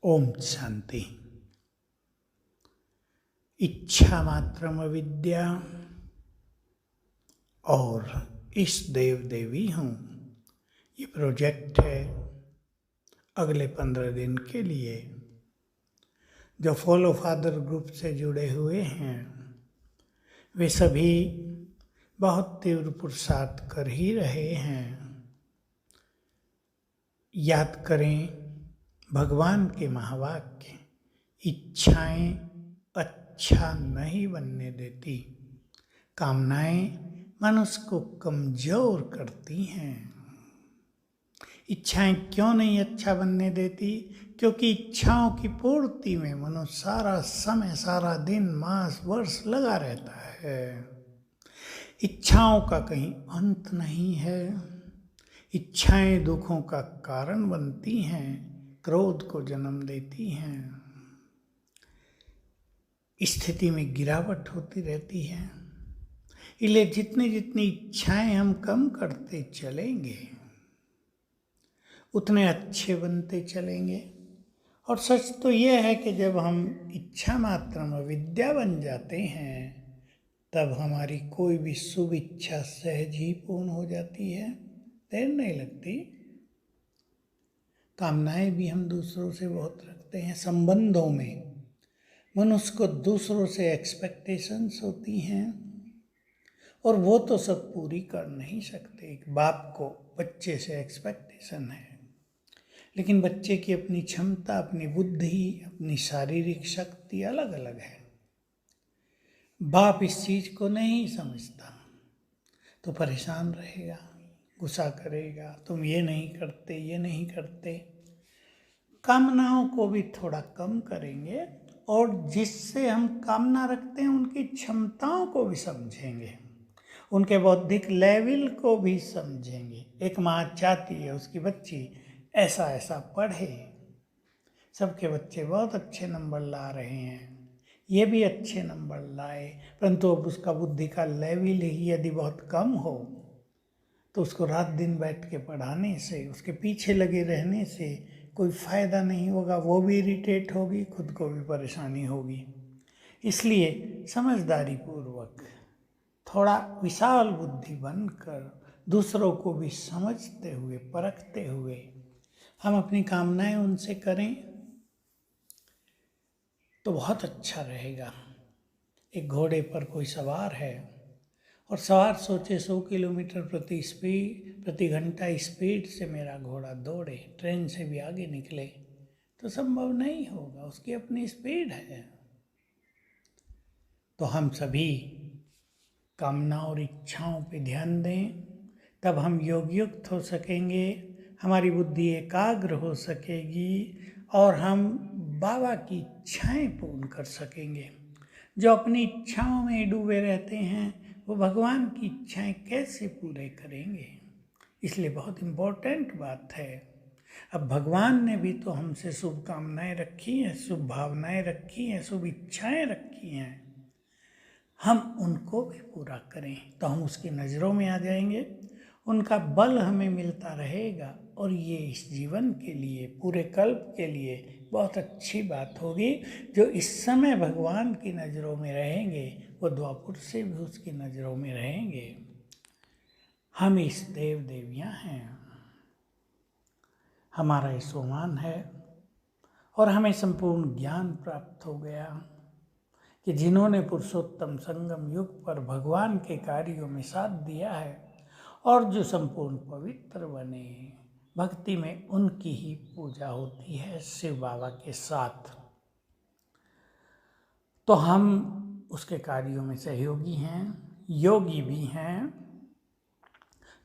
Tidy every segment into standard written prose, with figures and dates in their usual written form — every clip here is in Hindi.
ओम शांति। इच्छा मात्रम अविद्या और इस देव देवी हूँ, ये प्रोजेक्ट है अगले 15 दिन के लिए। जो फॉलो फादर ग्रुप से जुड़े हुए हैं वे सभी बहुत तीव्र पुरुषार्थ कर ही रहे हैं। याद करें भगवान के महावाक्य, इच्छाएं अच्छा नहीं बनने देती, कामनाएं मनुष्य को कमजोर करती हैं। इच्छाएं क्यों नहीं अच्छा बनने देती? क्योंकि इच्छाओं की पूर्ति में मनुष्य सारा समय, सारा दिन, मास, वर्ष लगा रहता है। इच्छाओं का कहीं अंत नहीं है। इच्छाएं दुखों का कारण बनती हैं, क्रोध को जन्म देती हैं, स्थिति में गिरावट होती रहती है। इसलिए जितनी जितनी इच्छाएं हम कम करते चलेंगे उतने अच्छे बनते चलेंगे। और सच तो यह है कि जब हम इच्छा मात्रम अविद्या बन जाते हैं तब हमारी कोई भी शुभ इच्छा सहज ही पूर्ण हो जाती है, देर नहीं लगती। कामनाएं भी हम दूसरों से बहुत रखते हैं। संबंधों में मनुष्य को दूसरों से एक्सपेक्टेशंस होती हैं और वो तो सब पूरी कर नहीं सकते। एक बाप को बच्चे से एक्सपेक्टेशन है, लेकिन बच्चे की अपनी क्षमता, अपनी बुद्धि, अपनी शारीरिक शक्ति अलग अलग है। बाप इस चीज को नहीं समझता तो परेशान रहेगा, गुस्सा करेगा, तुम ये नहीं करते, ये नहीं करते। कामनाओं को भी थोड़ा कम करेंगे और जिससे हम कामना रखते हैं उनकी क्षमताओं को भी समझेंगे, उनके बौद्धिक लेवल को भी समझेंगे। एक माँ चाहती है उसकी बच्ची ऐसा ऐसा पढ़े, सबके बच्चे बहुत अच्छे नंबर ला रहे हैं, ये भी अच्छे नंबर लाए, परंतु अब उसका बुद्धि का लेवल ही यदि बहुत कम हो तो उसको रात दिन बैठ के पढ़ाने से, उसके पीछे लगे रहने से कोई फायदा नहीं होगा। वो भी इरिटेट होगी, खुद को भी परेशानी होगी। इसलिए समझदारी पूर्वक थोड़ा विशाल बुद्धि बनकर दूसरों को भी समझते हुए, परखते हुए हम अपनी कामनाएं उनसे करें तो बहुत अच्छा रहेगा। एक घोड़े पर कोई सवार है और सवार सोचे 100 किलोमीटर प्रति घंटा स्पीड से मेरा घोड़ा दौड़े, ट्रेन से भी आगे निकले, तो संभव नहीं होगा, उसकी अपनी स्पीड है। तो हम सभी कामना और इच्छाओं पे ध्यान दें, तब हम योगयुक्त हो सकेंगे, हमारी बुद्धि एकाग्र हो सकेगी और हम बाबा की इच्छाएं पूर्ण कर सकेंगे। जो अपनी इच्छाओं में डूबे रहते हैं वो भगवान की इच्छाएं कैसे पूरे करेंगे? इसलिए बहुत इम्पोर्टेंट बात है। अब भगवान ने भी तो हमसे शुभ कामनाएं रखी हैं, शुभ भावनाएं रखी हैं, शुभ इच्छाएं रखी हैं। हम उनको भी पूरा करें तो हम उसकी नज़रों में आ जाएंगे, उनका बल हमें मिलता रहेगा और ये इस जीवन के लिए, पूरे कल्प के लिए बहुत अच्छी बात होगी। जो इस समय भगवान की नज़रों में रहेंगे वो द्वापुर से भी उसकी नज़रों में रहेंगे। हम इस देव देवियाँ हैं, हमारा ये सोमान है और हमें संपूर्ण ज्ञान प्राप्त हो गया कि जिन्होंने पुरुषोत्तम संगम युग पर भगवान के कार्यों में साथ दिया है और जो संपूर्ण पवित्र बने, भक्ति में उनकी ही पूजा होती है शिव बाबा के साथ। तो हम उसके कार्यों में सहयोगी हैं, योगी भी हैं।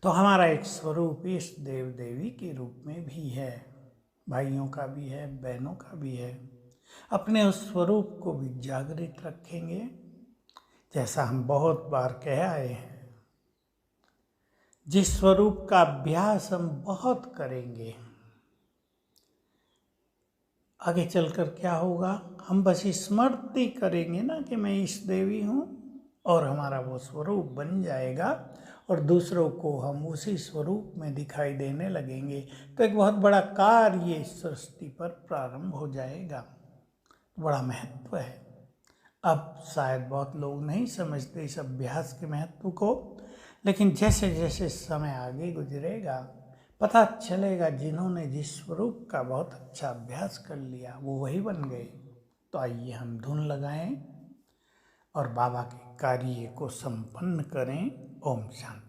तो हमारा एक स्वरूप इस देव देवी के रूप में भी है, भाइयों का भी है, बहनों का भी है। अपने उस स्वरूप को भी जागृत रखेंगे। जैसा हम बहुत बार कह आए हैं, जिस स्वरूप का अभ्यास हम बहुत करेंगे, आगे चलकर क्या होगा, हम बस स्मृति करेंगे ना कि मैं इस देवी हूँ और हमारा वो स्वरूप बन जाएगा और दूसरों को हम उसी स्वरूप में दिखाई देने लगेंगे तो एक बहुत बड़ा कार्य इस सृष्टि पर प्रारंभ हो जाएगा। बड़ा महत्व है। अब शायद बहुत लोग नहीं समझते इस अभ्यास के महत्व को, लेकिन जैसे जैसे समय आगे गुजरेगा पता चलेगा जिन्होंने जिस स्वरूप का बहुत अच्छा अभ्यास कर लिया वो वही बन गए। तो आइए हम धुन लगाएं और बाबा के कार्य को संपन्न करें। ओम शांति।